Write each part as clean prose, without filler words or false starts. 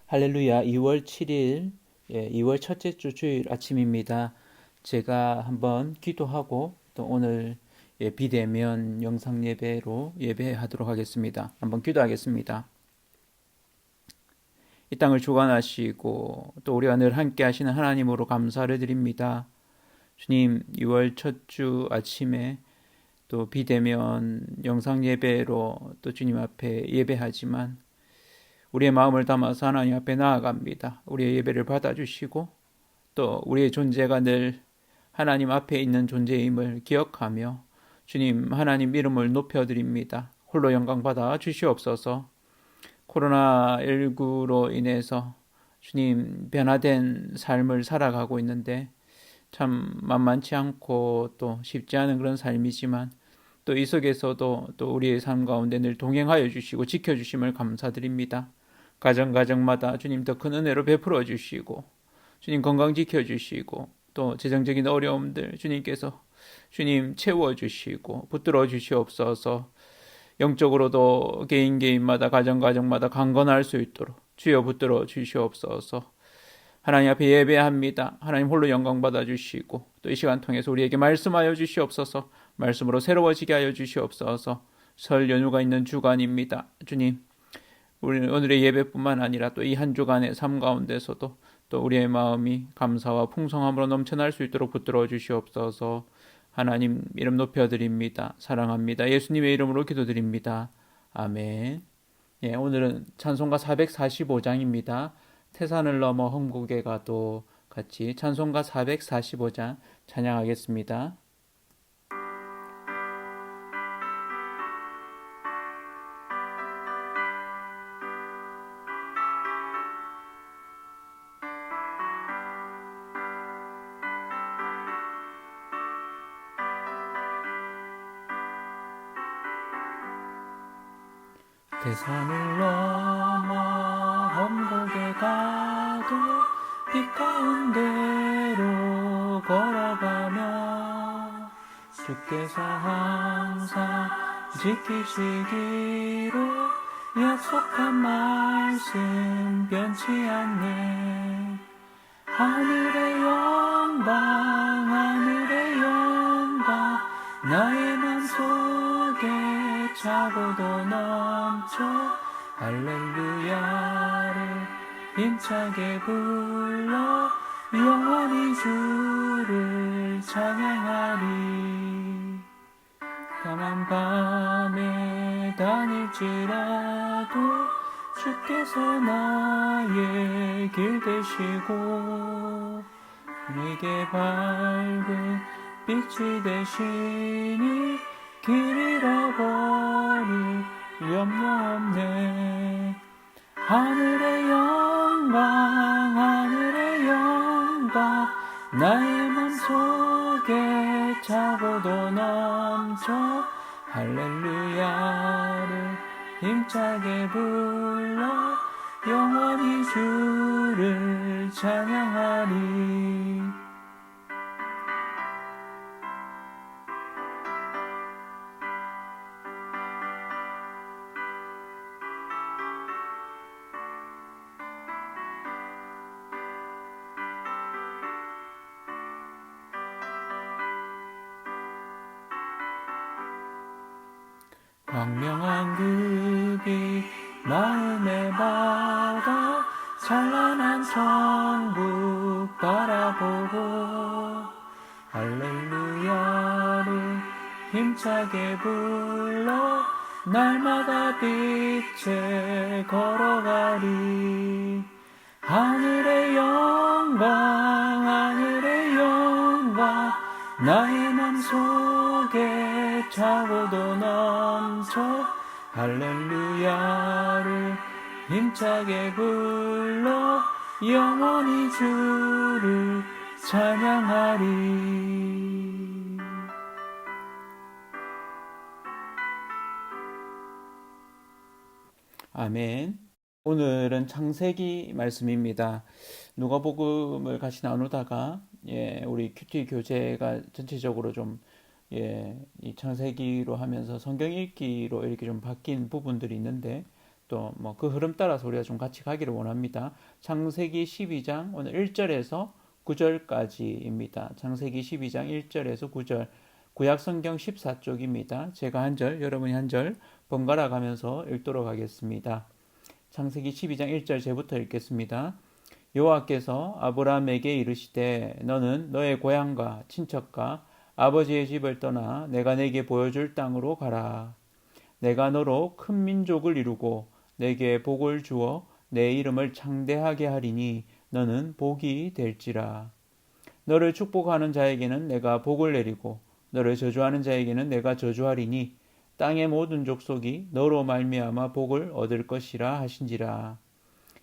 할렐루야, 2월 7일, 2월 첫째 주 주일 아침입니다. 제가 한번 기도하고 또 오늘 비대면 영상 예배로 예배하도록 하겠습니다. 한번 기도하겠습니다. 이 땅을 주관하시고 또 우리와 늘 함께 하시는 하나님으로 감사를 드립니다. 주님, 2월 첫 주 아침에 또 비대면 영상 예배로 또 주님 앞에 예배하지만 우리의 마음을 담아서 하나님 앞에 나아갑니다. 우리의 예배를 받아주시고 또 우리의 존재가 늘 하나님 앞에 있는 존재임을 기억하며 주님 하나님 이름을 높여드립니다. 홀로 영광 받아 주시옵소서. 코로나19로 인해서 주님 변화된 삶을 살아가고 있는데 참 만만치 않고 또 쉽지 않은 그런 삶이지만 또 이 속에서도 또 우리의 삶 가운데 늘 동행하여 주시고 지켜주심을 감사드립니다. 가정마다 주님 더 큰 은혜로 베풀어 주시고 주님 건강 지켜주시고 또 재정적인 어려움들 주님께서 주님 채워주시고 붙들어 주시옵소서. 영적으로도 개인마다 가정마다 강건할 수 있도록 주여 붙들어 주시옵소서. 하나님 앞에 예배합니다. 하나님 홀로 영광 받아주시고 또 이 시간 통해서 우리에게 말씀하여 주시옵소서. 말씀으로 새로워지게 하여 주시옵소서. 설 연휴가 있는 주간입니다. 주님 우리는 오늘의 예배뿐만 아니라 또 이 한 주간의 삶 가운데서도 또 우리의 마음이 감사와 풍성함으로 넘쳐날 수 있도록 붙들어 주시옵소서. 하나님 이름 높여드립니다. 사랑합니다. 예수님의 이름으로 기도드립니다. 아멘. 오늘은 찬송가 445장입니다. 태산을 넘어 험곡에 가도 같이 찬송가 445장 찬양하겠습니다. 태산을 넘어 험곡에 가도 빛 가운데로 걸어가며 주께서 항상 지키시기로 약속한 말씀 변치 않네. 하늘의 영광 나의 맘속에 차고도 넘쳐 할렐루야를 힘차게 불러 영원히 주를 찬양하리. 까만 밤에 다닐지라도 주께서 나의 길 되시고 내게 밝은 빛이 되시니 길 잃어버릴 염려 없네. 하늘의 영광 나의 맘속에 차고도 넘쳐 할렐루야를 힘차게 불러 영원히 주를 찬양하리. 광명한 그 빛 마음에 받아 찬란한 천국 바라보고 할렐루야를 힘차게 불러 날마다 빛에 걸어가리. 하늘의 영광 나의 맘속에 차고도 넘쳐 할렐루야를 힘차게 불러 영원히 주를 찬양하리. 아멘. 오늘은 창세기 말씀입니다. 누가복음을 같이 나누다가 우리 큐티 교재가 전체적으로 좀 이 창세기로 하면서 성경 읽기로 이렇게 좀 바뀐 부분들이 있는데 또 뭐 그 흐름 따라서 우리가 좀 같이 가기를 원합니다. 창세기 12장 오늘 1절에서 9절까지입니다. 창세기 12장 1절에서 9절 구약 성경 14쪽입니다. 제가 한 절, 여러분이 한 절 번갈아 가면서 읽도록 하겠습니다. 창세기 12장 1절 제부터 읽겠습니다. 여호와께서 아브라함에게 이르시되 너는 너의 고향과 친척과 아버지의 집을 떠나 내가 내게 보여줄 땅으로 가라. 내가 너로 큰 민족을 이루고 내게 복을 주어 내 이름을 창대하게 하리니 너는 복이 될지라. 너를 축복하는 자에게는 내가 복을 내리고 너를 저주하는 자에게는 내가 저주하리니 땅의 모든 족속이 너로 말미암아 복을 얻을 것이라 하신지라.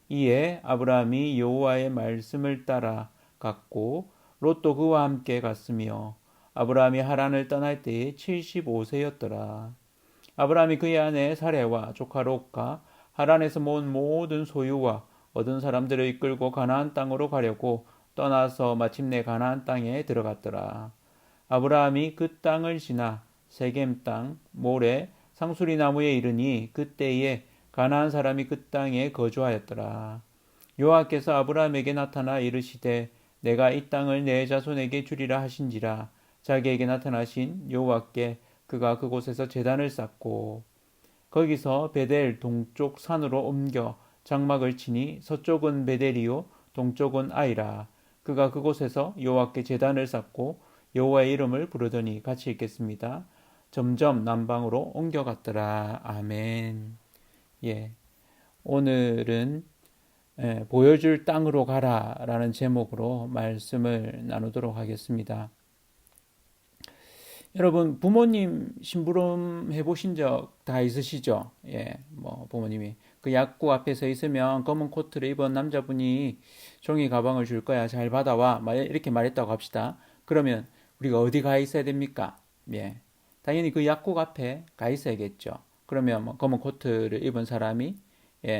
이에 아브라함이 여호와의 말씀을 따라 갔고 롯도 그와 함께 갔으며 아브라함이 하란을 떠날 때에 75세였더라. 아브라함이 그의 아내 사레와 조카 롯과 하란에서 모은 모든 소유와 얻은 사람들을 이끌고 가나안 땅으로 가려고 떠나서 마침내 가나안 땅에 들어갔더라. 아브라함이 그 땅을 지나 세겜 땅, 모레, 상수리 나무에 이르니 그때에 가나안 사람이 그 땅에 거주하였더라. 여호와께서 아브라함에게 나타나 이르시되 내가 이 땅을 내 자손에게 주리라 하신지라. 자기에게 나타나신 여호와께 그가 그곳에서 제단을 쌓고 거기서 베델 동쪽 산으로 옮겨 장막을 치니 서쪽은 베델이요 동쪽은 아이라. 그가 그곳에서 여호와께 제단을 쌓고 여호와의 이름을 부르더니 같이 읽겠습니다. 점점 남방으로 옮겨갔더라. 아멘. 예, 오늘은 보여줄 땅으로 가라라는 제목으로 말씀을 나누도록 하겠습니다. 여러분 부모님 심부름 해보신 적 다 있으시죠? 예, 뭐 부모님이 그 약국 앞에 서 있으면 검은 코트를 입은 남자분이 종이 가방을 줄 거야. 잘 받아와. 이렇게 말했다고 합시다. 그러면 우리가 어디 가 있어야 됩니까? 예, 당연히 그 약국 앞에 가 있어야겠죠. 그러면 뭐 검은 코트를 입은 사람이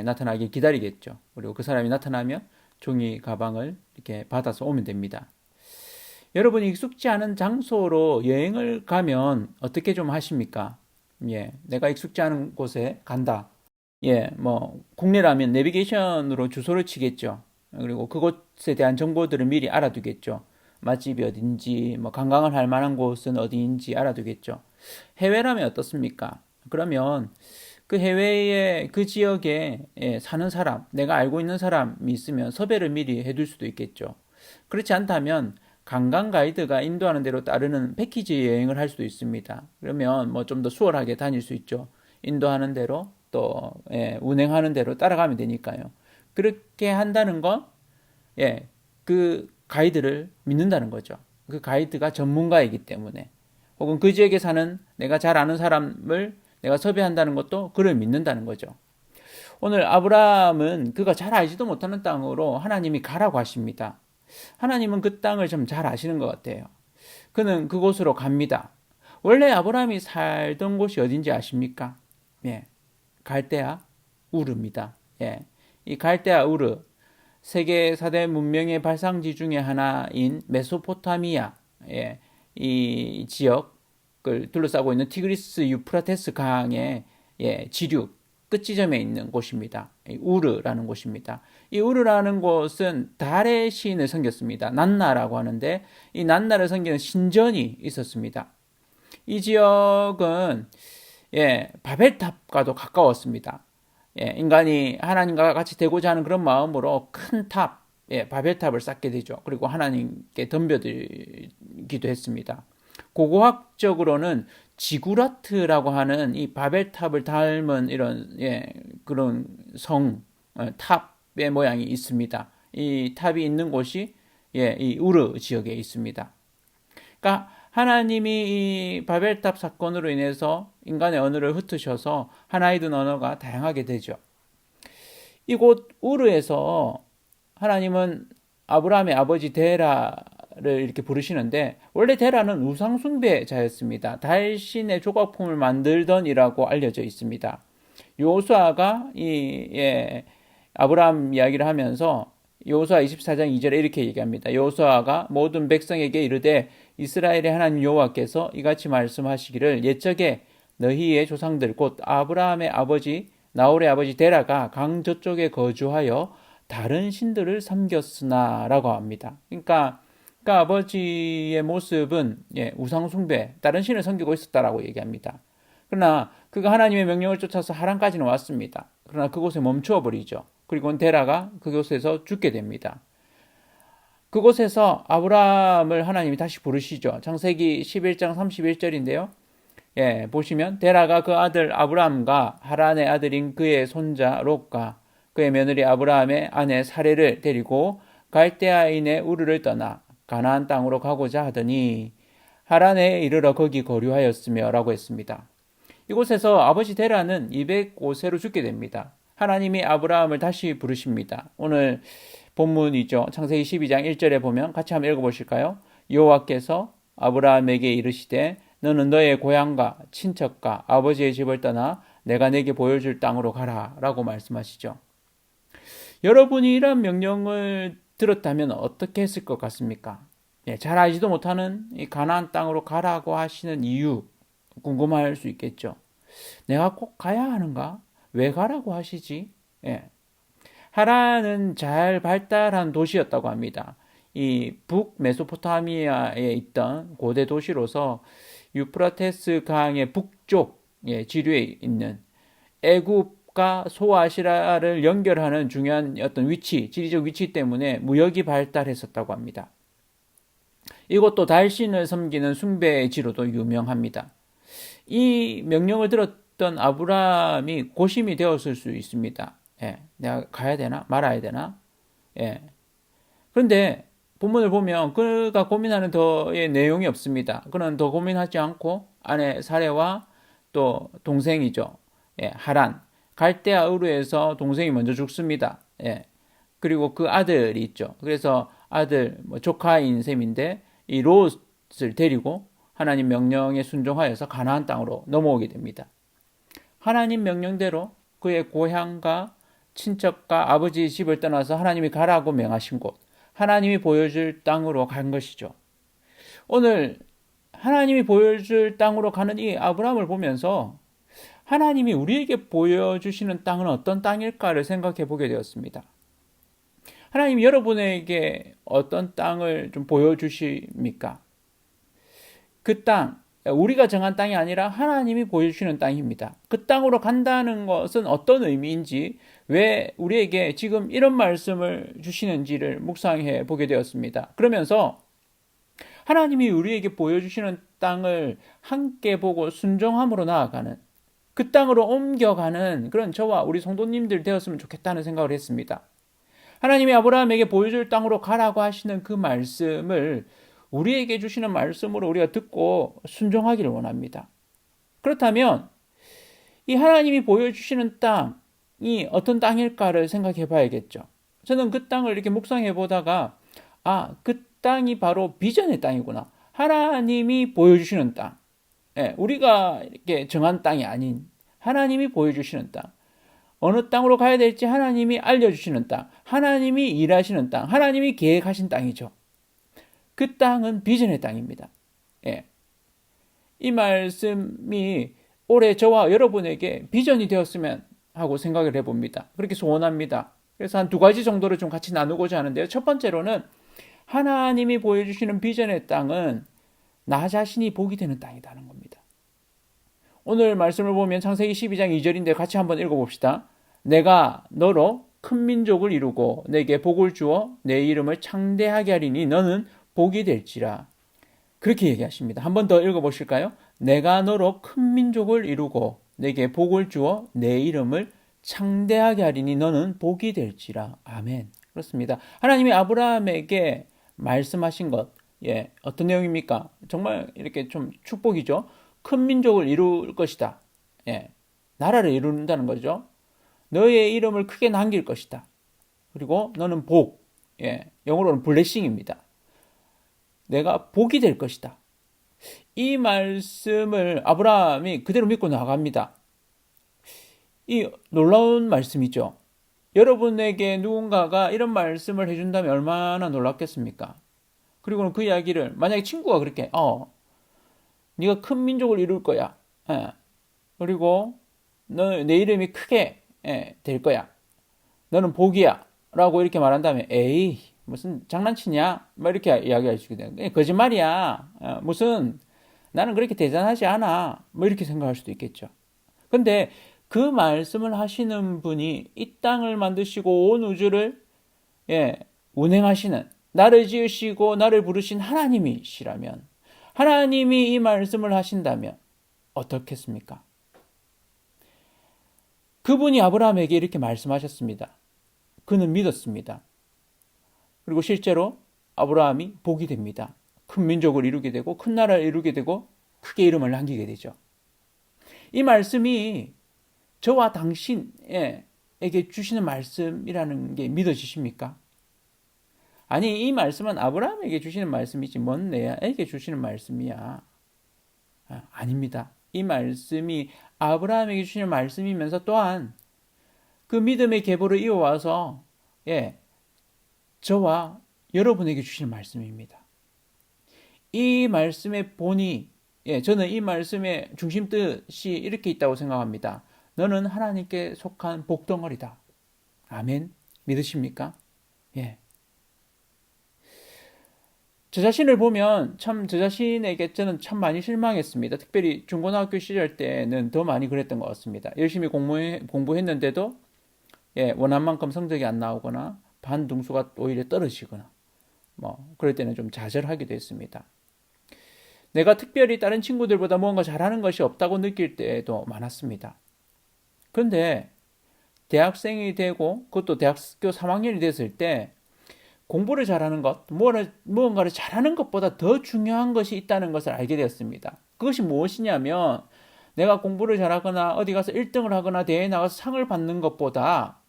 나타나길 기다리겠죠. 그리고 그 사람이 나타나면 종이 가방을 이렇게 받아서 오면 됩니다. 여러분이 익숙지 않은 장소로 여행을 가면 어떻게 좀 하십니까? 예, 내가 익숙지 않은 곳에 간다. 예, 뭐 국내라면 내비게이션으로 주소를 치겠죠. 그리고 그곳에 대한 정보들을 미리 알아두겠죠. 맛집이 어딘지, 뭐 관광을 할 만한 곳은 어디인지 알아두겠죠. 해외라면 어떻습니까? 그러면 그 해외에 그 지역에 사는 사람, 내가 알고 있는 사람이 있으면 섭외를 미리 해둘 수도 있겠죠. 그렇지 않다면 관광 가이드가 인도하는 대로 따르는 패키지 여행을 할 수도 있습니다. 그러면 뭐 좀 더 수월하게 다닐 수 있죠. 인도하는 대로 또 운행하는 대로 따라가면 되니까요. 그렇게 한다는 건 그 가이드를 믿는다는 거죠. 그 가이드가 전문가이기 때문에 혹은 그 지역에 사는 내가 잘 아는 사람을 내가 섭외한다는 것도 그를 믿는다는 거죠. 오늘 아브라함은 그가 잘 알지도 못하는 땅으로 하나님이 가라고 하십니다. 하나님은 그 땅을 좀 잘 아시는 것 같아요. 그는 그곳으로 갑니다. 원래 아브라함이 살던 곳이 어딘지 아십니까? 예, 갈대아 우르입니다. 예, 이 갈대아 우르 세계 4대 문명의 발상지 중에 하나인 메소포타미아, 이 지역을 둘러싸고 있는 티그리스 유프라테스 강의 지류 끝지점에 있는 곳입니다. 우르라는 곳입니다. 이 우르라는 곳은 달의 시인을 섬겼습니다. 난나라고 하는데 이 난나를 섬기는 신전이 있었습니다. 이 지역은 바벨탑과도 가까웠습니다. 인간이 하나님과 같이 되고자 하는 그런 마음으로 큰 탑, 바벨탑을 쌓게 되죠. 그리고 하나님께 덤벼들기도 했습니다. 고고학적으로는 지구라트라고 하는 이 바벨탑을 닮은 이런 그런 탑의 모양이 있습니다. 이 탑이 있는 곳이 이 우르 지역에 있습니다. 그러니까 하나님이 이 바벨탑 사건으로 인해서 인간의 언어를 흩으셔서 하나의 든 언어가 다양하게 되죠. 이곳 우르에서 하나님은 아브라함의 아버지 데라를 이렇게 부르시는데 원래 데라는 우상숭배자였습니다. 달신의 조각품을 만들던 이라고 알려져 있습니다. 요수아가 아브라함 이야기를 하면서 여호수아 24장 2절에 이렇게 얘기합니다. 여호수아가 모든 백성에게 이르되 이스라엘의 하나님 여호와께서 이같이 말씀하시기를 옛적에 너희의 조상들 곧 아브라함의 아버지 나홀의 아버지 데라가 강 저쪽에 거주하여 다른 신들을 섬겼으나 라고 합니다. 그러니까 아버지의 모습은 우상 숭배, 다른 신을 섬기고 있었다라고 얘기합니다. 그러나 그가 하나님의 명령을 쫓아서 하란까지는 왔습니다. 그러나 그곳에 멈추어 버리죠. 그리고 데라가 그곳에서 죽게 됩니다. 그곳에서 아브라함을 하나님이 다시 부르시죠. 창세기 11장 31절인데요. 보시면 데라가 그 아들 아브라함과 하란의 아들인 그의 손자 롯과 그의 며느리 아브라함의 아내 사레를 데리고 갈대아인의 우르를 떠나 가나안 땅으로 가고자 하더니 하란에 이르러 거기 거류하였으며 라고 했습니다. 이곳에서 아버지 데라는 205세로 죽게 됩니다. 하나님이 아브라함을 다시 부르십니다. 오늘 본문이죠. 창세기 12장 1절에 보면 같이 한번 읽어보실까요? 여호와께서 아브라함에게 이르시되 너는 너의 고향과 친척과 아버지의 집을 떠나 내가 내게 보여줄 땅으로 가라 라고 말씀하시죠. 여러분이 이런 명령을 들었다면 어떻게 했을 것 같습니까? 잘 알지도 못하는 이 가나안 땅으로 가라고 하시는 이유 궁금할 수 있겠죠. 내가 꼭 가야 하는가? 왜 가라고 하시지? 하란은 잘 발달한 도시였다고 합니다. 이 북메소포타미아에 있던 고대 도시로서 유프라테스 강의 북쪽 지류에 있는 애굽과 소아시라를 연결하는 중요한 어떤 위치, 지리적 위치 때문에 무역이 발달했었다고 합니다. 이것도 달신을 섬기는 숭배의 지로도 유명합니다. 이 명령을 들었던 아브라함이 고심이 되었을 수 있습니다. 내가 가야 되나? 말아야 되나? 그런데 본문을 보면 그가 고민하는 더의 내용이 없습니다. 그는 더 고민하지 않고 아내 사레와 또 동생이죠. 하란. 갈대아 우르에서 동생이 먼저 죽습니다. 그리고 그 아들이 있죠. 그래서 아들, 조카인 셈인데 이 롯을 데리고 하나님 명령에 순종하여서 가나안 땅으로 넘어오게 됩니다. 하나님 명령대로 그의 고향과 친척과 아버지의 집을 떠나서 하나님이 가라고 명하신 곳, 하나님이 보여줄 땅으로 간 것이죠. 오늘 하나님이 보여줄 땅으로 가는 이 아브라함을 보면서 하나님이 우리에게 보여주시는 땅은 어떤 땅일까를 생각해 보게 되었습니다. 하나님이 여러분에게 어떤 땅을 좀 보여주십니까? 그 땅, 우리가 정한 땅이 아니라 하나님이 보여주시는 땅입니다. 그 땅으로 간다는 것은 어떤 의미인지, 왜 우리에게 지금 이런 말씀을 주시는지를 묵상해 보게 되었습니다. 그러면서 하나님이 우리에게 보여주시는 땅을 함께 보고 순종함으로 나아가는, 그 땅으로 옮겨가는 그런 저와 우리 성도님들 되었으면 좋겠다는 생각을 했습니다. 하나님이 아브라함에게 보여줄 땅으로 가라고 하시는 그 말씀을 우리에게 주시는 말씀으로 우리가 듣고 순종하기를 원합니다. 그렇다면 이 하나님이 보여주시는 땅이 어떤 땅일까를 생각해 봐야겠죠. 저는 그 땅을 이렇게 묵상해 보다가 그 땅이 바로 비전의 땅이구나. 하나님이 보여주시는 땅. 우리가 이렇게 정한 땅이 아닌 하나님이 보여주시는 땅. 어느 땅으로 가야 될지 하나님이 알려주시는 땅. 하나님이 일하시는 땅. 하나님이 계획하신 땅이죠. 그 땅은 비전의 땅입니다. 이 말씀이 올해 저와 여러분에게 비전이 되었으면 하고 생각을 해봅니다. 그렇게 소원합니다. 그래서 한 2가지 정도를 좀 같이 나누고자 하는데요. 첫 번째로는 하나님이 보여주시는 비전의 땅은 나 자신이 복이 되는 땅이라는 겁니다. 오늘 말씀을 보면 창세기 12장 2절인데 같이 한번 읽어봅시다. 내가 너로 큰 민족을 이루고 내게 복을 주어 내 이름을 창대하게 하리니 너는 복이 될지라. 그렇게 얘기하십니다. 한번 더 읽어보실까요? 내가 너로 큰 민족을 이루고 내게 복을 주어 내 이름을 창대하게 하리니 너는 복이 될지라. 아멘. 그렇습니다. 하나님이 아브라함에게 말씀하신 것, 어떤 내용입니까? 정말 이렇게 좀 축복이죠. 큰 민족을 이룰 것이다. 나라를 이룬다는 거죠. 너의 이름을 크게 남길 것이다. 그리고 너는 복, 영어로는 블레싱입니다. 내가 복이 될 것이다. 이 말씀을 아브라함이 그대로 믿고 나갑니다. 이 놀라운 말씀이죠. 여러분에게 누군가가 이런 말씀을 해준다면 얼마나 놀랍겠습니까? 그리고는 그 이야기를 만약에 친구가 그렇게 네가 큰 민족을 이룰 거야. 그리고 너 내 이름이 크게 될 거야. 너는 복이야. 라고 이렇게 말한 다음에 에이 무슨 장난치냐? 뭐 이렇게 이야기할 수 있게 되는 거짓말이야. 무슨 나는 그렇게 대단하지 않아. 뭐 이렇게 생각할 수도 있겠죠. 근데 그 말씀을 하시는 분이 이 땅을 만드시고 온 우주를 운행하시는 나를 지으시고 나를 부르신 하나님이시라면 하나님이 이 말씀을 하신다면 어떻겠습니까? 그분이 아브라함에게 이렇게 말씀하셨습니다. 그는 믿었습니다. 그리고 실제로 아브라함이 복이 됩니다. 큰 민족을 이루게 되고 큰 나라를 이루게 되고 크게 이름을 남기게 되죠. 이 말씀이 저와 당신에게 주시는 말씀이라는 게 믿어지십니까? 아니 이 말씀은 아브라함에게 주시는 말씀이지 뭔 내에게 주시는 말씀이야. 아닙니다. 이 말씀이 아브라함에게 주시는 말씀이면서 또한 그 믿음의 계보를 이어와서 저와 여러분에게 주시는 말씀입니다. 이 말씀의 본이 저는 이 말씀의 중심 뜻이 이렇게 있다고 생각합니다. 너는 하나님께 속한 복덩어리다. 아멘. 믿으십니까? 저 자신을 보면 참 저 자신에게 저는 참 많이 실망했습니다. 특별히 중고등학교 시절 때는 더 많이 그랬던 것 같습니다. 열심히 공부했는데도 원한 만큼 성적이 안 나오거나 반 등수가 오히려 떨어지거나 뭐 그럴 때는 좀 좌절하기도 했습니다. 내가 특별히 다른 친구들보다 뭔가 잘하는 것이 없다고 느낄 때도 많았습니다. 그런데 대학생이 되고 그것도 대학교 3학년이 됐을 때 공부를 잘하는 것, 무언가를 잘하는 것보다 더 중요한 것이 있다는 것을 알게 되었습니다. 그것이 무엇이냐면 내가 공부를 잘하거나 어디 가서 1등을 하거나 대회에 나가서 상을 받는 것보다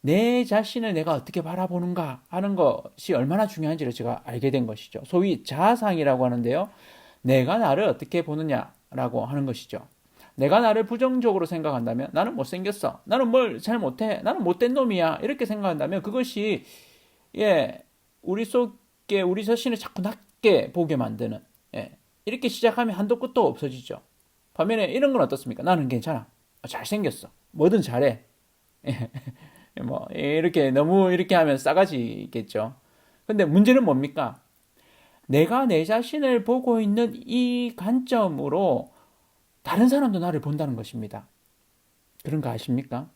내 자신을 내가 어떻게 바라보는가 하는 것이 얼마나 중요한지를 제가 알게 된 것이죠. 소위 자아상이라고 하는데요. 내가 나를 어떻게 보느냐라고 하는 것이죠. 내가 나를 부정적으로 생각한다면 나는 못생겼어. 나는 뭘 잘 못해. 나는 못된 놈이야. 이렇게 생각한다면 그것이 우리 속에 우리 자신을 자꾸 낮게 보게 만드는 이렇게 시작하면 한도 끝도 없어지죠. 반면에 이런 건 어떻습니까? 나는 괜찮아. 잘생겼어. 뭐든 잘해. 뭐 이렇게 너무 이렇게 하면 싸가지겠죠. 근데 문제는 뭡니까? 내가 내 자신을 보고 있는 이 관점으로 다른 사람도 나를 본다는 것입니다. 그런 거 아십니까?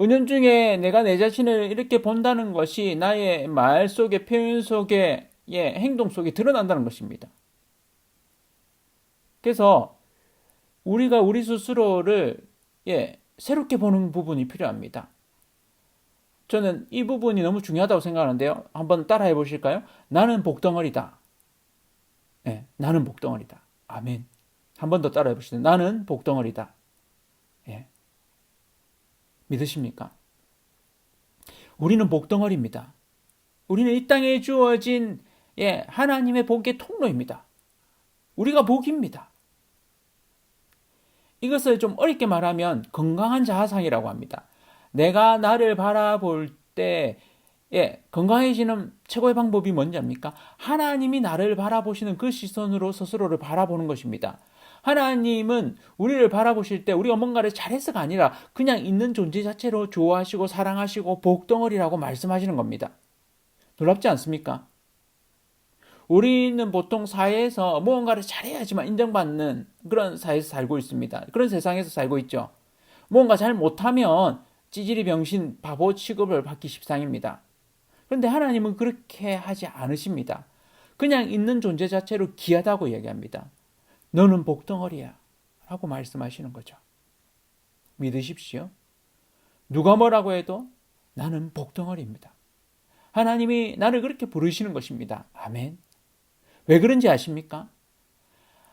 은연중에 내가 내 자신을 이렇게 본다는 것이 나의 말 속에, 표현 속에, 행동 속에 드러난다는 것입니다. 그래서 우리가 우리 스스로를 새롭게 보는 부분이 필요합니다. 저는 이 부분이 너무 중요하다고 생각하는데요. 한번 따라해 보실까요? 나는 복덩어리다. 나는 복덩어리다. 아멘. 한 번 더 따라해 보시죠. 나는 복덩어리다. 믿으십니까? 우리는 복덩어리입니다. 우리는 이 땅에 주어진 하나님의 복의 통로입니다. 우리가 복입니다. 이것을 좀 어렵게 말하면 건강한 자아상이라고 합니다. 내가 나를 바라볼 때 건강해지는 최고의 방법이 뭔지 압니까? 하나님이 나를 바라보시는 그 시선으로 스스로를 바라보는 것입니다. 하나님은 우리를 바라보실 때 우리가 뭔가를 잘해서가 아니라 그냥 있는 존재 자체로 좋아하시고 사랑하시고 복덩어리라고 말씀하시는 겁니다. 놀랍지 않습니까? 우리는 보통 사회에서 무언가를 잘해야지만 인정받는 그런 사회에서 살고 있습니다. 그런 세상에서 살고 있죠. 무언가 잘 못하면 찌질이 병신 바보 취급을 받기 십상입니다. 그런데 하나님은 그렇게 하지 않으십니다. 그냥 있는 존재 자체로 귀하다고 얘기합니다. 너는 복덩어리야 라고 말씀하시는 거죠. 믿으십시오. 누가 뭐라고 해도 나는 복덩어리입니다. 하나님이 나를 그렇게 부르시는 것입니다. 아멘. 왜 그런지 아십니까?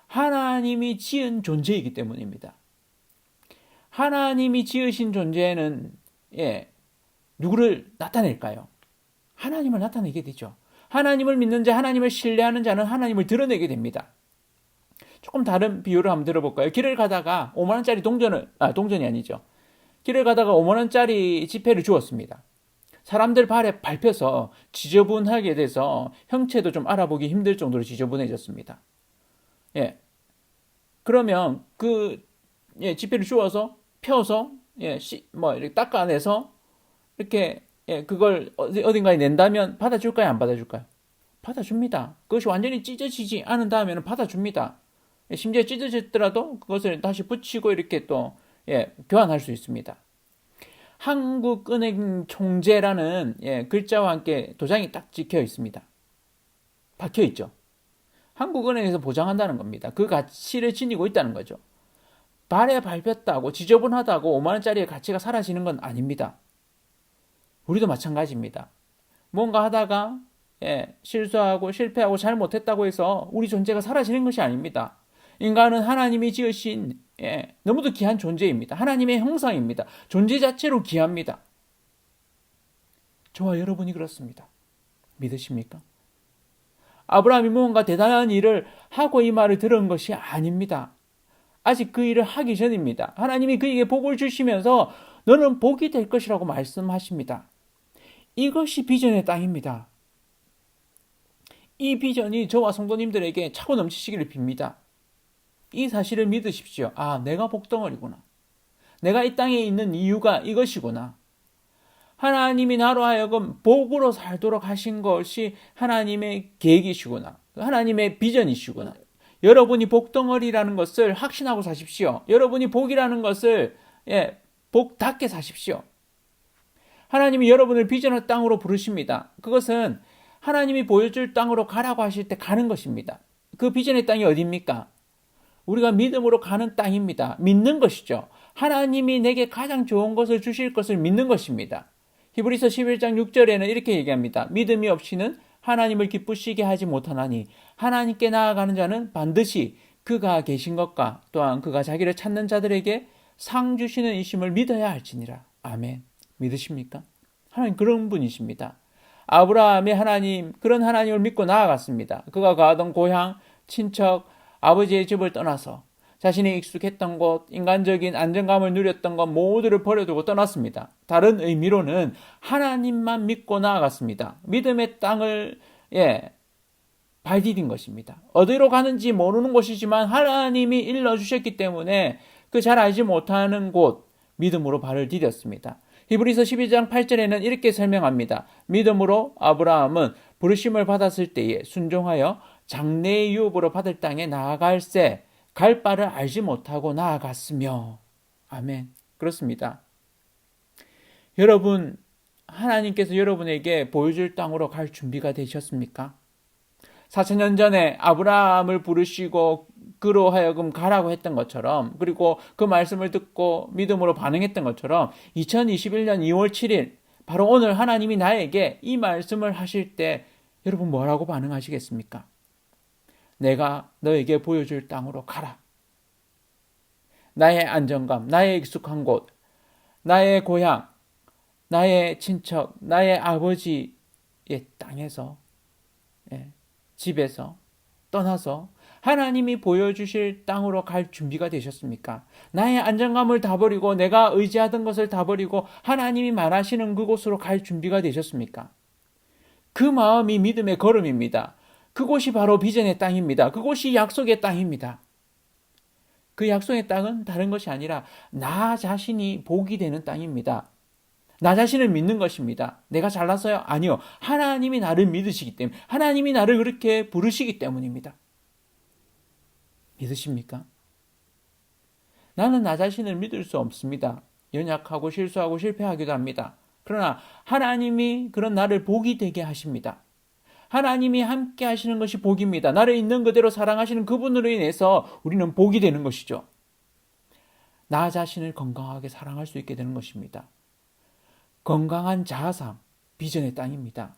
하나님이 지은 존재이기 때문입니다. 하나님이 지으신 존재는 누구를 나타낼까요? 하나님을 나타내게 되죠. 하나님을 믿는 자, 하나님을 신뢰하는 자는 하나님을 드러내게 됩니다. 조금 다른 비유를 한번 들어볼까요? 길을 가다가 5만 원짜리 동전이 아니죠. 길을 가다가 5만 원짜리 지폐를 주었습니다. 사람들 발에 밟혀서 지저분하게 돼서 형체도 좀 알아보기 힘들 정도로 지저분해졌습니다. 그러면 그 지폐를 주워서 펴서 뭐 이렇게 닦아내서 이렇게 그걸 어딘가에 낸다면 받아줄까요? 안 받아줄까요? 받아줍니다. 그것이 완전히 찢어지지 않은 다음에는 받아줍니다. 심지어 찢어졌더라도 그것을 다시 붙이고 이렇게 또 교환할 수 있습니다. 한국은행 총재라는 글자와 함께 도장이 딱 찍혀 있습니다. 박혀 있죠. 한국은행에서 보장한다는 겁니다. 그 가치를 지니고 있다는 거죠. 발에 밟혔다고 지저분하다고 5만 원짜리의 가치가 사라지는 건 아닙니다. 우리도 마찬가지입니다. 뭔가 하다가 실수하고 실패하고 잘못했다고 해서 우리 존재가 사라지는 것이 아닙니다. 인간은 하나님이 지으신 너무도 귀한 존재입니다. 하나님의 형상입니다. 존재 자체로 귀합니다. 저와 여러분이 그렇습니다. 믿으십니까? 아브라함이 무언가 대단한 일을 하고 이 말을 들은 것이 아닙니다. 아직 그 일을 하기 전입니다. 하나님이 그에게 복을 주시면서 너는 복이 될 것이라고 말씀하십니다. 이것이 비전의 땅입니다. 이 비전이 저와 성도님들에게 차고 넘치시기를 빕니다. 이 사실을 믿으십시오. 아, 내가 복덩어리구나. 내가 이 땅에 있는 이유가 이것이구나. 하나님이 나로 하여금 복으로 살도록 하신 것이 하나님의 계획이시구나. 하나님의 비전이시구나. 여러분이 복덩어리라는 것을 확신하고 사십시오. 여러분이 복이라는 것을 복답게 사십시오. 하나님이 여러분을 비전의 땅으로 부르십니다. 그것은 하나님이 보여줄 땅으로 가라고 하실 때 가는 것입니다. 그 비전의 땅이 어디입니까? 우리가 믿음으로 가는 땅입니다. 믿는 것이죠. 하나님이 내게 가장 좋은 것을 주실 것을 믿는 것입니다. 히브리서 11장 6절에는 이렇게 얘기합니다. 믿음이 없이는 하나님을 기쁘시게 하지 못하나니 하나님께 나아가는 자는 반드시 그가 계신 것과 또한 그가 자기를 찾는 자들에게 상 주시는 이심을 믿어야 할지니라. 아멘. 믿으십니까? 하나님 그런 분이십니다. 아브라함의 하나님, 그런 하나님을 믿고 나아갔습니다. 그가 가던 고향, 친척, 아버지의 집을 떠나서 자신이 익숙했던 곳, 인간적인 안정감을 누렸던 것 모두를 버려두고 떠났습니다. 다른 의미로는 하나님만 믿고 나아갔습니다. 믿음의 땅을 발디딘 것입니다. 어디로 가는지 모르는 곳이지만 하나님이 일러주셨기 때문에 그 잘 알지 못하는 곳 믿음으로 발을 디뎠습니다. 히브리서 12장 8절에는 이렇게 설명합니다. 믿음으로 아브라함은 부르심을 받았을 때에 순종하여 장래의 유업으로 받을 땅에 나아갈새 갈 바를 알지 못하고 나아갔으며. 아멘. 그렇습니다. 여러분, 하나님께서 여러분에게 보여줄 땅으로 갈 준비가 되셨습니까? 4,000년 전에 아브라함을 부르시고 그로 하여금 가라고 했던 것처럼, 그리고 그 말씀을 듣고 믿음으로 반응했던 것처럼 2021년 2월 7일 바로 오늘 하나님이 나에게 이 말씀을 하실 때 여러분 뭐라고 반응하시겠습니까? 내가 너에게 보여줄 땅으로 가라. 나의 안정감, 나의 익숙한 곳, 나의 고향, 나의 친척, 나의 아버지의 땅에서, 집에서 떠나서 하나님이 보여주실 땅으로 갈 준비가 되셨습니까? 나의 안정감을 다 버리고 내가 의지하던 것을 다 버리고 하나님이 말하시는 그곳으로 갈 준비가 되셨습니까? 그 마음이 믿음의 걸음입니다. 그곳이 바로 비전의 땅입니다. 그곳이 약속의 땅입니다. 그 약속의 땅은 다른 것이 아니라 나 자신이 복이 되는 땅입니다. 나 자신을 믿는 것입니다. 내가 잘났어요? 아니요. 하나님이 나를 믿으시기 때문에, 하나님이 나를 그렇게 부르시기 때문입니다. 믿으십니까? 나는 나 자신을 믿을 수 없습니다. 연약하고 실수하고 실패하기도 합니다. 그러나 하나님이 그런 나를 복이 되게 하십니다. 하나님이 함께 하시는 것이 복입니다. 나를 있는 그대로 사랑하시는 그분으로 인해서 우리는 복이 되는 것이죠. 나 자신을 건강하게 사랑할 수 있게 되는 것입니다. 건강한 자아상, 비전의 땅입니다.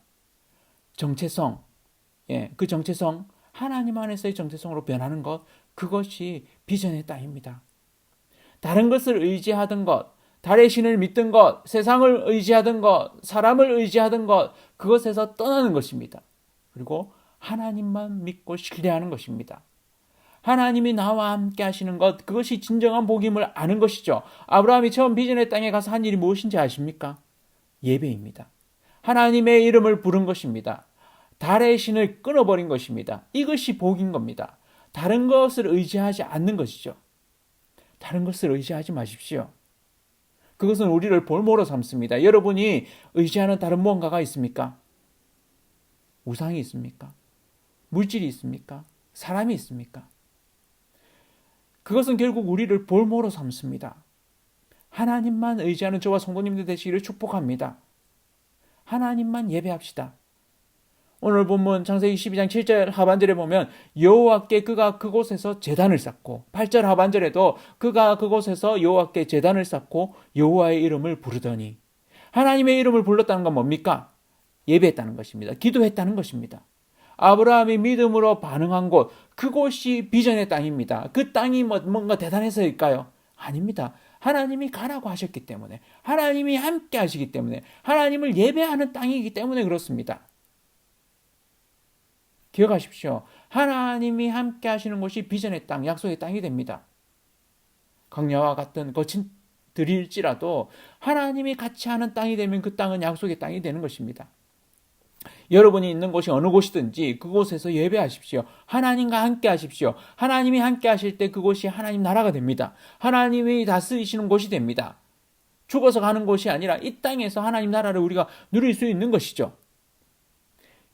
정체성, 그 정체성, 하나님 안에서의 정체성으로 변하는 것, 그것이 비전의 땅입니다. 다른 것을 의지하던 것, 달의 신을 믿던 것, 세상을 의지하던 것, 사람을 의지하던 것, 그것에서 떠나는 것입니다. 그리고 하나님만 믿고 신뢰하는 것입니다. 하나님이 나와 함께 하시는 것, 그것이 진정한 복임을 아는 것이죠. 아브라함이 처음 비전의 땅에 가서 한 일이 무엇인지 아십니까? 예배입니다. 하나님의 이름을 부른 것입니다. 달의 신을 끊어버린 것입니다. 이것이 복인 겁니다. 다른 것을 의지하지 않는 것이죠. 다른 것을 의지하지 마십시오. 그것은 우리를 볼모로 삼습니다. 여러분이 의지하는 다른 무언가가 있습니까? 우상이 있습니까? 물질이 있습니까? 사람이 있습니까? 그것은 결국 우리를 볼모로 삼습니다. 하나님만 의지하는 저와 성도님들 되시기를 축복합니다. 하나님만 예배합시다. 오늘 본문 창세기 12장 7절 하반절에 보면 여호와께 그가 그곳에서 제단을 쌓고 8절 하반절에도 그가 그곳에서 여호와께 제단을 쌓고 여호와의 이름을 부르더니 하나님의 이름을 불렀다는 건 뭡니까? 예배했다는 것입니다. 기도했다는 것입니다. 아브라함이 믿음으로 반응한 곳, 그곳이 비전의 땅입니다. 그 땅이 뭔가 대단해서일까요? 아닙니다. 하나님이 가라고 하셨기 때문에, 하나님이 함께 하시기 때문에, 하나님을 예배하는 땅이기 때문에 그렇습니다. 기억하십시오. 하나님이 함께 하시는 곳이 비전의 땅, 약속의 땅이 됩니다. 광야와 같은 거친 들일지라도 하나님이 같이 하는 땅이 되면 그 땅은 약속의 땅이 되는 것입니다. 여러분이 있는 곳이 어느 곳이든지 그곳에서 예배하십시오. 하나님과 함께 하십시오. 하나님이 함께 하실 때 그곳이 하나님 나라가 됩니다. 하나님이 다스리시는 곳이 됩니다. 죽어서 가는 곳이 아니라 이 땅에서 하나님 나라를 우리가 누릴 수 있는 것이죠.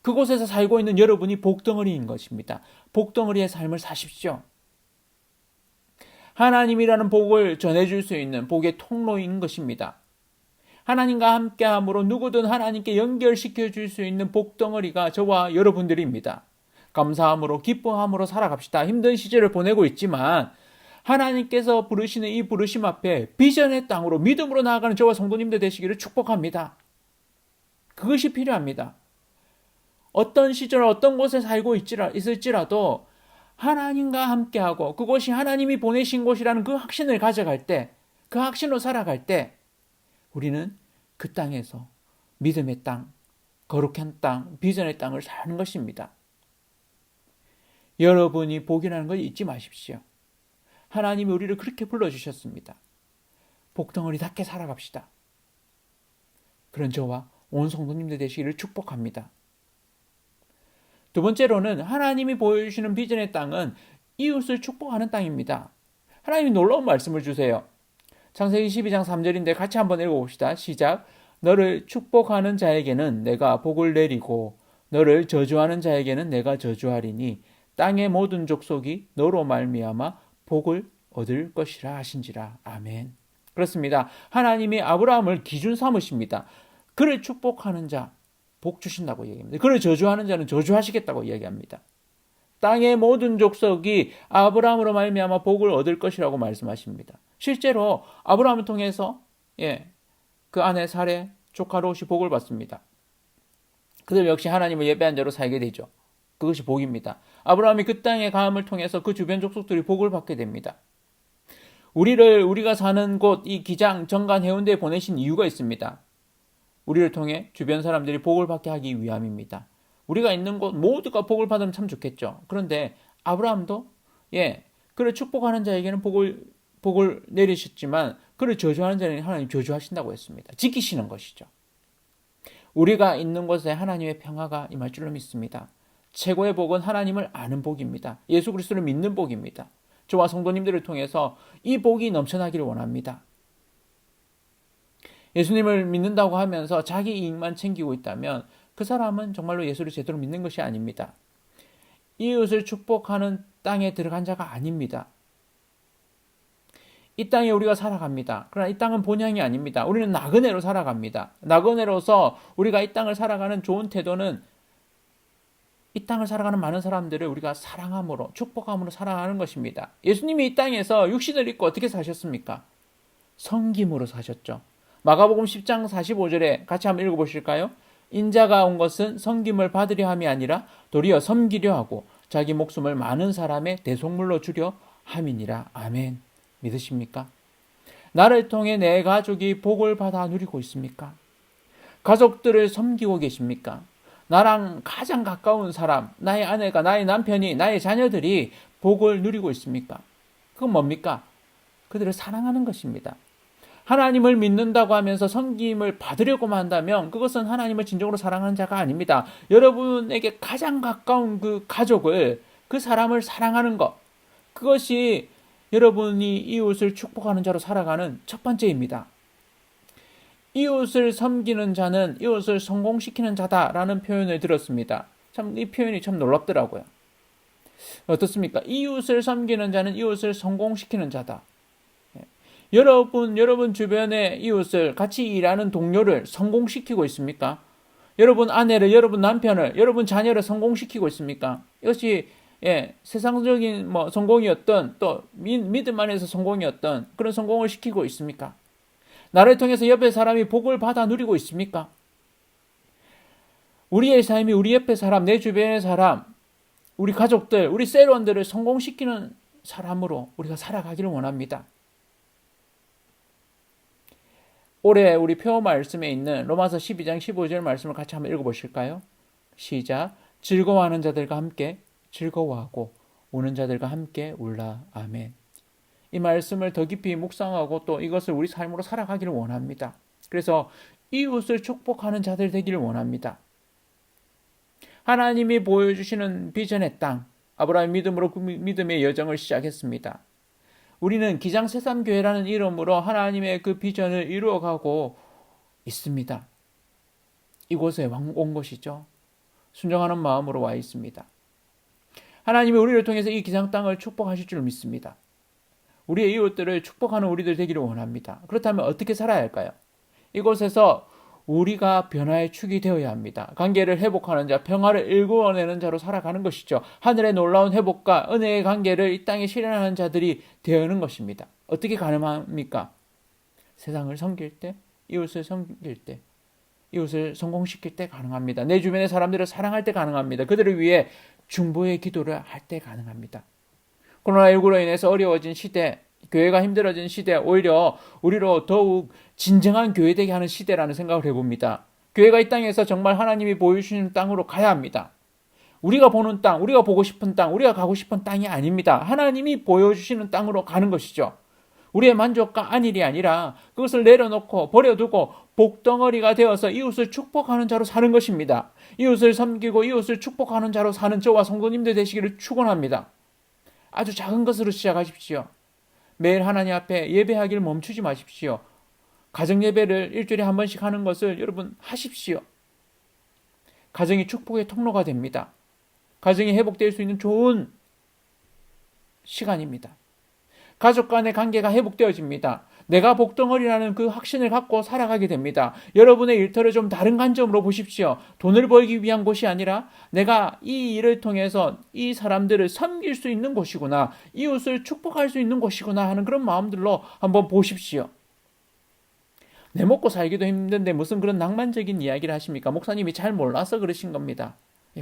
그곳에서 살고 있는 여러분이 복덩어리인 것입니다. 복덩어리의 삶을 사십시오. 하나님이라는 복을 전해줄 수 있는 복의 통로인 것입니다. 하나님과 함께함으로 누구든 하나님께 연결시켜 줄 수 있는 복덩어리가 저와 여러분들입니다. 감사함으로 기뻐함으로 살아갑시다. 힘든 시절을 보내고 있지만 하나님께서 부르시는 이 부르심 앞에 비전의 땅으로 믿음으로 나아가는 저와 성도님들 되시기를 축복합니다. 그것이 필요합니다. 어떤 시절 어떤 곳에 살고 있을지라도 하나님과 함께하고 그곳이 하나님이 보내신 곳이라는 그 확신을 가져갈 때, 그 확신으로 살아갈 때 우리는 그 땅에서 믿음의 땅, 거룩한 땅, 비전의 땅을 사는 것입니다. 여러분이 복이라는 걸 잊지 마십시오. 하나님이 우리를 그렇게 불러주셨습니다. 복덩어리답게 살아갑시다. 그런 저와 온 성도님들 되시기를 축복합니다. 두 번째로는 하나님이 보여주시는 비전의 땅은 이웃을 축복하는 땅입니다. 하나님이 놀라운 말씀을 주세요. 창세기 12장 3절인데 같이 한번 읽어봅시다. 시작. 너를 축복하는 자에게는 내가 복을 내리고 너를 저주하는 자에게는 내가 저주하리니 땅의 모든 족속이 너로 말미암아 복을 얻을 것이라 하신지라. 아멘. 그렇습니다. 하나님이 아브라함을 기준 삼으십니다. 그를 축복하는 자 복 주신다고 얘기합니다. 그를 저주하는 자는 저주하시겠다고 이야기합니다. 땅의 모든 족속이 아브라함으로 말미암아 복을 얻을 것이라고 말씀하십니다. 실제로 아브라함을 통해서 그 아내 사레, 조카 롯이 복을 받습니다. 그들 역시 하나님을 예배한 자로 살게 되죠. 그것이 복입니다. 아브라함이 그 땅의 가함을 통해서 그 주변 족속들이 복을 받게 됩니다. 우리가 사는 곳, 이 기장, 정관, 해운대에 보내신 이유가 있습니다. 우리를 통해 주변 사람들이 복을 받게 하기 위함입니다. 우리가 있는 곳 모두가 복을 받으면 참 좋겠죠. 그런데 아브라함도 그를 축복하는 자에게는 복을 내리셨지만 그를 저주하는 자에게는 하나님 저주하신다고 했습니다. 지키시는 것이죠. 우리가 있는 곳에 하나님의 평화가 임할 줄로 믿습니다. 최고의 복은 하나님을 아는 복입니다. 예수 그리스도를 믿는 복입니다. 저와 성도님들을 통해서 이 복이 넘쳐나기를 원합니다. 예수님을 믿는다고 하면서 자기 이익만 챙기고 있다면 그 사람은 정말로 예수를 제대로 믿는 것이 아닙니다. 이웃을 축복하는 땅에 들어간 자가 아닙니다. 이 땅에 우리가 살아갑니다. 그러나 이 땅은 본향이 아닙니다. 우리는 나그네로 살아갑니다. 나그네로서 우리가 이 땅을 살아가는 좋은 태도는 이 땅을 살아가는 많은 사람들을 우리가 사랑함으로 축복함으로 살아가는 것입니다. 예수님이 이 땅에서 육신을 입고 어떻게 사셨습니까? 섬김으로 사셨죠. 마가복음 10장 45절에 같이 한번 읽어보실까요? 인자가 온 것은 섬김을 받으려 함이 아니라 도리어 섬기려 하고 자기 목숨을 많은 사람의 대속물로 주려 함이니라. 아멘. 믿으십니까? 나를 통해 내 가족이 복을 받아 누리고 있습니까? 가족들을 섬기고 계십니까? 나랑 가장 가까운 사람, 나의 아내가, 나의 남편이, 나의 자녀들이 복을 누리고 있습니까? 그건 뭡니까? 그들을 사랑하는 것입니다. 하나님을 믿는다고 하면서 섬김을 받으려고만 한다면 그것은 하나님을 진정으로 사랑하는 자가 아닙니다. 여러분에게 가장 가까운 그 가족을, 그 사람을 사랑하는 것, 그것이 여러분이 이웃을 축복하는 자로 살아가는 첫 번째입니다. 이웃을 섬기는 자는 이웃을 성공시키는 자다라는 표현을 들었습니다. 참 이 표현이 참 놀랍더라고요. 어떻습니까? 이웃을 섬기는 자는 이웃을 성공시키는 자다. 여러분 주변의 이웃을, 같이 일하는 동료를 성공시키고 있습니까? 여러분 아내를, 여러분 남편을, 여러분 자녀를 성공시키고 있습니까? 이것이 세상적인 성공이었던, 또 믿음 안에서 성공이었던 그런 성공을 시키고 있습니까? 나를 통해서 옆에 사람이 복을 받아 누리고 있습니까? 우리의 삶이 우리 옆에 사람, 내 주변의 사람, 우리 가족들, 우리 셀원들을 성공시키는 사람으로 우리가 살아가기를 원합니다. 올해 우리 표 말씀에 있는 로마서 12장 15절 말씀을 같이 한번 읽어보실까요? 시작. 즐거워하는 자들과 함께 즐거워하고 우는 자들과 함께 울라. 아멘. 이 말씀을 더 깊이 묵상하고 또 이것을 우리 삶으로 살아가기를 원합니다. 그래서 이웃을 축복하는 자들 되기를 원합니다. 하나님이 보여주시는 비전의 땅, 아브라함 믿음으로 그 믿음의 여정을 시작했습니다. 우리는 기장새삼교회라는 이름으로 하나님의 그 비전을 이루어가고 있습니다. 이곳에 온 것이죠. 순종하는 마음으로 와 있습니다. 하나님이 우리를 통해서 이 기장 땅을 축복하실 줄 믿습니다. 우리의 이웃들을 축복하는 우리들 되기를 원합니다. 그렇다면 어떻게 살아야 할까요? 이곳에서 우리가 변화의 축이 되어야 합니다. 관계를 회복하는 자, 평화를 일구어내는 자로 살아가는 것이죠. 하늘의 놀라운 회복과 은혜의 관계를 이 땅에 실현하는 자들이 되어는 것입니다. 어떻게 가능합니까? 세상을 섬길 때, 이웃을 섬길 때, 이웃을 성공시킬 때 가능합니다. 내 주변의 사람들을 사랑할 때 가능합니다. 그들을 위해 중보의 기도를 할 때 가능합니다. 코로나19로 인해서 어려워진 시대, 교회가 힘들어진 시대, 오히려 우리로 더욱 진정한 교회되게 하는 시대라는 생각을 해봅니다. 교회가 이 땅에서 정말 하나님이 보여주시는 땅으로 가야 합니다. 우리가 보는 땅, 우리가 보고 싶은 땅, 우리가 가고 싶은 땅이 아닙니다. 하나님이 보여주시는 땅으로 가는 것이죠. 우리의 만족과 안일이 아니라 그것을 내려놓고 버려두고 복덩어리가 되어서 이웃을 축복하는 자로 사는 것입니다. 이웃을 섬기고 이웃을 축복하는 자로 사는 저와 성도님들 되시기를 축원합니다. 아주 작은 것으로 시작하십시오. 매일 하나님 앞에 예배하기를 멈추지 마십시오. 가정 예배를 일주일에 한 번씩 하는 것을 여러분 하십시오. 가정이 축복의 통로가 됩니다. 가정이 회복될 수 있는 좋은 시간입니다. 가족 간의 관계가 회복되어집니다. 내가 복덩어리라는 그 확신을 갖고 살아가게 됩니다. 여러분의 일터를 좀 다른 관점으로 보십시오. 돈을 벌기 위한 곳이 아니라 내가 이 일을 통해서 이 사람들을 섬길 수 있는 곳이구나, 이웃을 축복할 수 있는 곳이구나 하는 그런 마음들로 한번 보십시오. 내 먹고 살기도 힘든데 무슨 그런 낭만적인 이야기를 하십니까? 목사님이 잘 몰라서 그러신 겁니다.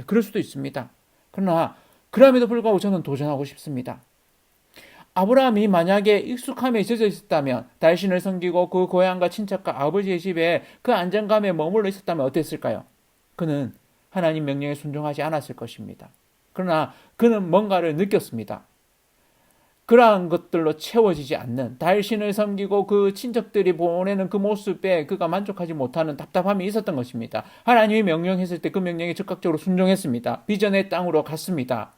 그럴 수도 있습니다. 그러나 그럼에도 불구하고 저는 도전하고 싶습니다. 아브라함이 만약에 익숙함에 젖어 있었다면, 달신을 섬기고 그 고향과 친척과 아버지의 집에 그 안정감에 머물러 있었다면 어땠을까요? 그는 하나님 명령에 순종하지 않았을 것입니다. 그러나 그는 뭔가를 느꼈습니다. 그러한 것들로 채워지지 않는, 달신을 섬기고 그 친척들이 보내는 그 모습에 그가 만족하지 못하는 답답함이 있었던 것입니다. 하나님이 명령했을 때 그 명령에 적극적으로 순종했습니다. 비전의 땅으로 갔습니다.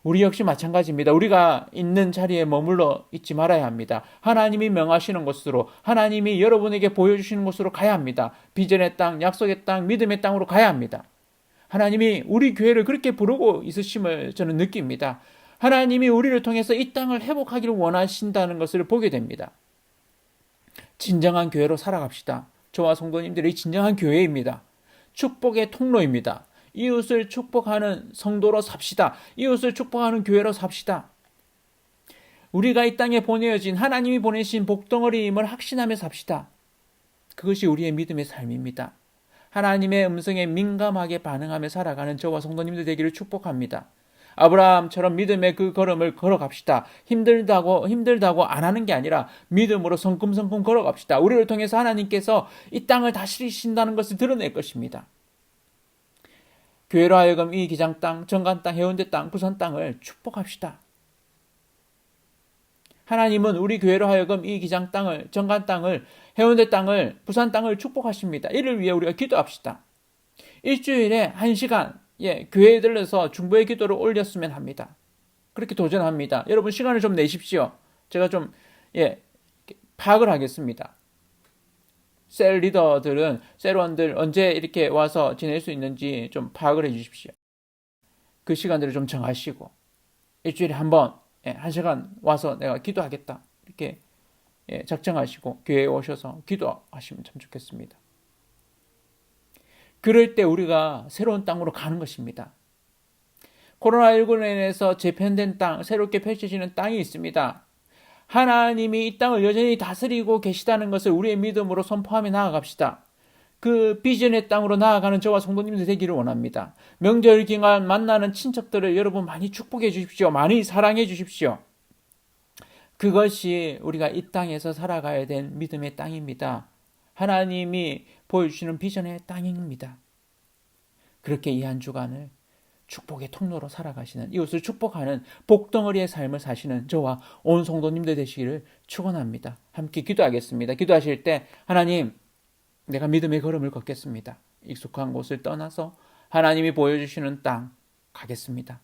우리 역시 마찬가지입니다. 우리가 있는 자리에 머물러 있지 말아야 합니다. 하나님이 명하시는 곳으로, 하나님이 여러분에게 보여주시는 곳으로 가야 합니다. 비전의 땅, 약속의 땅, 믿음의 땅으로 가야 합니다. 하나님이 우리 교회를 그렇게 부르고 있으심을 저는 느낍니다. 하나님이 우리를 통해서 이 땅을 회복하기를 원하신다는 것을 보게 됩니다. 진정한 교회로 살아갑시다. 저와 성도님들이 진정한 교회입니다. 축복의 통로입니다. 이웃을 축복하는 성도로 삽시다. 이웃을 축복하는 교회로 삽시다. 우리가 이 땅에 보내어진, 하나님이 보내신 복덩어리임을 확신하며 삽시다. 그것이 우리의 믿음의 삶입니다. 하나님의 음성에 민감하게 반응하며 살아가는 저와 성도님들 되기를 축복합니다. 아브라함처럼 믿음의 그 걸음을 걸어갑시다. 힘들다고 안 하는 게 아니라 믿음으로 성큼성큼 걸어갑시다. 우리를 통해서 하나님께서 이 땅을 다스리신다는 것을 드러낼 것입니다. 교회로 하여금 이 기장 땅, 정관 땅, 해운대 땅, 부산 땅을 축복합시다. 하나님은 우리 교회로 하여금 이 기장 땅을, 정관 땅을, 해운대 땅을, 부산 땅을 축복하십니다. 이를 위해 우리가 기도합시다. 일주일에 1시간 교회에 들러서 중보의 기도를 올렸으면 합니다. 그렇게 도전합니다. 여러분 시간을 좀 내십시오. 제가 좀 파악을 하겠습니다. 셀 리더들은, 셀원들 언제 이렇게 와서 지낼 수 있는지 좀 파악을 해 주십시오. 그 시간들을 좀 정하시고, 일주일에 한 번, 한 시간 와서 내가 기도하겠다. 이렇게 작정하시고, 교회에 오셔서 기도하시면 참 좋겠습니다. 그럴 때 우리가 새로운 땅으로 가는 것입니다. 코로나19로 인해서 재편된 땅, 새롭게 펼쳐지는 땅이 있습니다. 하나님이 이 땅을 여전히 다스리고 계시다는 것을 우리의 믿음으로 선포하며 나아갑시다. 그 비전의 땅으로 나아가는 저와 성도님들 되기를 원합니다. 명절 기간 만나는 친척들을 여러분 많이 축복해 주십시오. 많이 사랑해 주십시오. 그것이 우리가 이 땅에서 살아가야 될 믿음의 땅입니다. 하나님이 보여주시는 비전의 땅입니다. 그렇게 이 한 주간을 축복의 통로로 살아가시는, 이웃을 축복하는 복덩어리의 삶을 사시는 저와 온 성도님들 되시기를 축원합니다. 함께 기도하겠습니다. 기도하실 때 하나님, 내가 믿음의 걸음을 걷겠습니다. 익숙한 곳을 떠나서 하나님이 보여주시는 땅 가겠습니다.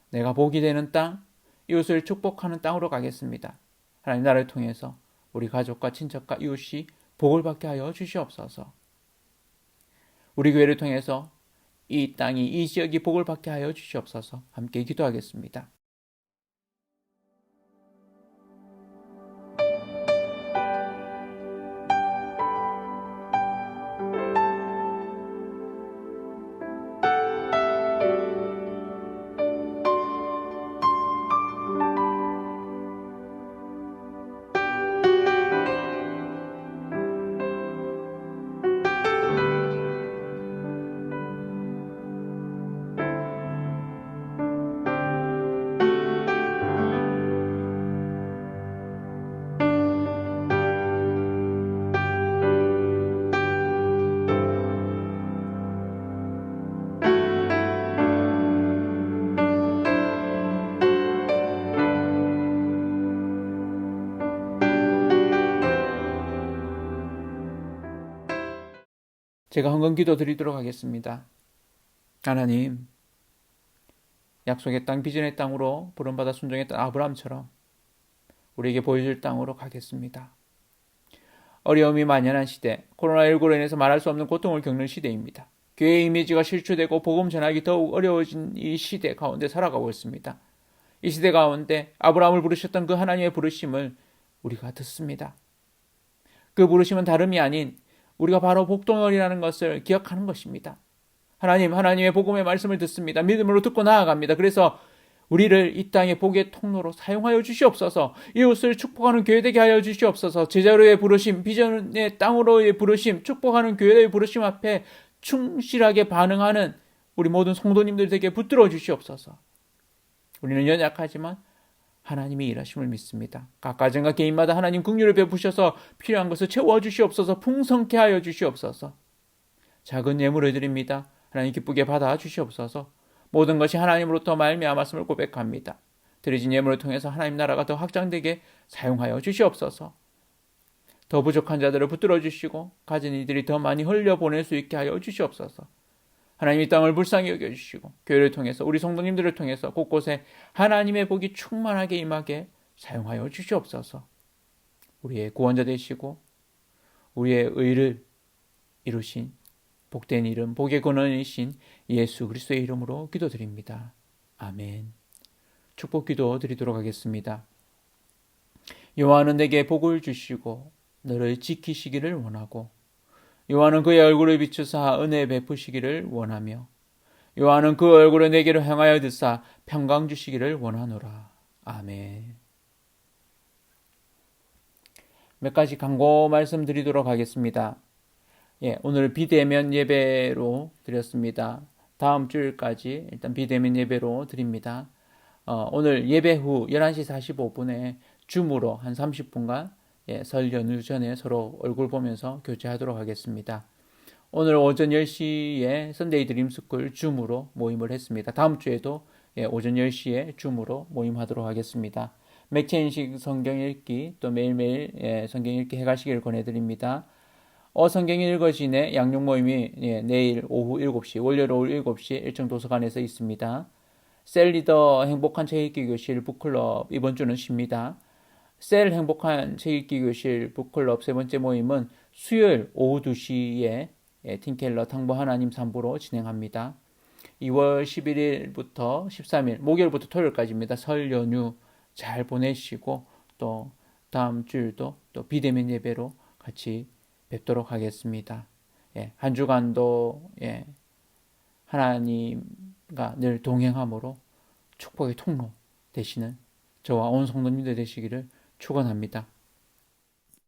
내가 복이 되는 땅, 이웃을 축복하는 땅으로 가겠습니다. 하나님, 나를 통해서 우리 가족과 친척과 이웃이 복을 받게 하여 주시옵소서. 우리 교회를 통해서 이 땅이, 이 지역이 복을 받게 하여 주시옵소서. 함께 기도하겠습니다. 제가 헌금 기도 드리도록 하겠습니다. 하나님, 약속의 땅, 비전의 땅으로 부름받아 순종했던 아브라함처럼 우리에게 보여줄 땅으로 가겠습니다. 어려움이 만연한 시대, 코로나19로 인해서 말할 수 없는 고통을 겪는 시대입니다. 교회의 이미지가 실추되고 복음 전하기 더욱 어려워진 이 시대 가운데 살아가고 있습니다. 이 시대 가운데 아브라함을 부르셨던 그 하나님의 부르심을 우리가 듣습니다. 그 부르심은 다름이 아닌 우리가 바로 복덩어리라는 것을 기억하는 것입니다. 하나님의 복음의 말씀을 듣습니다. 믿음으로 듣고 나아갑니다. 그래서 우리를 이 땅의 복의 통로로 사용하여 주시옵소서. 이웃을 축복하는 교회 되게 하여 주시옵소서. 제자로의 부르심, 비전의 땅으로의 부르심, 축복하는 교회의 부르심 앞에 충실하게 반응하는 우리 모든 성도님들 되게 붙들어 주시옵소서. 우리는 연약하지만 하나님이 일하심을 믿습니다. 각 가정과 개인마다 하나님 긍휼을 베푸셔서 필요한 것을 채워주시옵소서. 풍성케 하여 주시옵소서. 작은 예물을 드립니다. 하나님 기쁘게 받아 주시옵소서. 모든 것이 하나님으로부터 말미암았음을 고백합니다. 드려진 예물을 통해서 하나님 나라가 더 확장되게 사용하여 주시옵소서. 더 부족한 자들을 붙들어 주시고 가진 이들이 더 많이 흘려보낼 수 있게 하여 주시옵소서. 하나님 이 땅을 불쌍히 여겨주시고 교회를 통해서 우리 성도님들을 통해서 곳곳에 하나님의 복이 충만하게 임하게 사용하여 주시옵소서. 우리의 구원자 되시고 우리의 의를 이루신 복된 이름, 복의 근원이신 예수 그리스도의 이름으로 기도드립니다. 아멘. 축복 기도 드리도록 하겠습니다. 여호와는 내게 복을 주시고 너를 지키시기를 원하고 여호와는 그의 얼굴을 비추사 은혜 베푸시기를 원하며 여호와는 그 얼굴을 내게로 향하여 드사 평강 주시기를 원하노라. 아멘. 몇 가지 광고 말씀드리도록 하겠습니다. 오늘 비대면 예배로 드렸습니다. 다음 주일까지 일단 비대면 예배로 드립니다. 오늘 예배 후 11시 45분에 줌으로 한 30분간 설 연휴 전에 서로 얼굴 보면서 교제하도록 하겠습니다. 오늘 오전 10시에 선데이 드림스쿨 줌으로 모임을 했습니다. 다음 주에도 오전 10시에 줌으로 모임하도록 하겠습니다. 맥체인식 성경 읽기 또 매일매일 성경 읽기 해가시기를 권해드립니다. 성경 읽어진의 양육 모임이 내일 오후 7시, 월요일 오후 7시 일정 도서관에서 있습니다. 셀리더 행복한 책 읽기 교실 북클럽 이번 주는 쉽니다. 셀 행복한 책 읽기 교실 북클럽 세 번째 모임은 수요일 오후 2시에 팀켈러 탕보 하나님 산부로 진행합니다. 2월 11일부터 13일, 목요일부터 토요일까지입니다. 설 연휴 잘 보내시고 또 다음 주일도 또 비대면 예배로 같이 뵙도록 하겠습니다. 한 주간도 하나님과 늘 동행함으로 축복의 통로 되시는 저와 온 성도님들 되시기를 축원합니다.